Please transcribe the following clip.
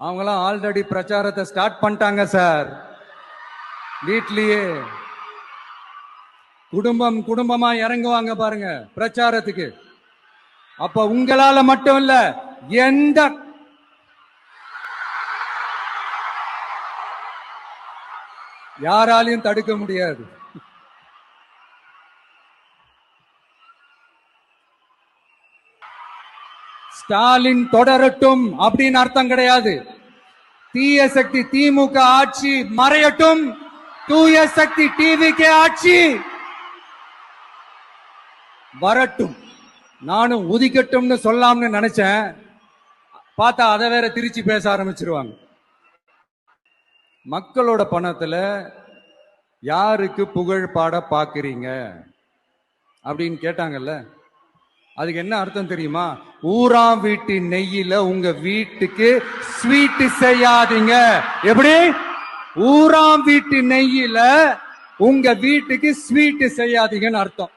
அவங்களாம் ஆல்ரெடி பிரச்சாரத்தை ஸ்டார்ட் பண்ணிட்டாங்க சார். வீட்லயே குடும்பம் குடும்பமா இறங்குவாங்க பாருங்க பிரச்சாரத்துக்கு. அப்ப உங்களால மட்டும் இல்ல, எந்த யாராலையும் தடுக்க முடியாது. ஸ்டாலின் தொடரட்டும் அப்படின்னு அர்த்தம் கிடையாது. தீய சக்தி திமுக ஆட்சி மறையட்டும், தூய சக்தி டிவிகே ஆட்சி வரட்டும். நானும் உதிக்கட்டும்னு சொல்லாம்னு நினைச்சேன், பார்த்தா அதை வேற திருச்சி பேச ஆரம்பிச்சிருவாங்க. மக்களோட பணத்துல யாருக்கு புகழ் பாட பாக்குறீங்க அப்படின்னு கேட்டாங்கல்ல, அதுக்கு என்ன அர்த்தம் தெரியுமா? ஊராம் வீட்டு நெய்யில உங்க வீட்டுக்கு ஸ்வீட் செய்யாதீங்க. எப்படி? ஊராம் வீட்டு நெய்யில உங்க வீட்டுக்கு ஸ்வீட் செய்யாதீங்கன்னு அர்த்தம்.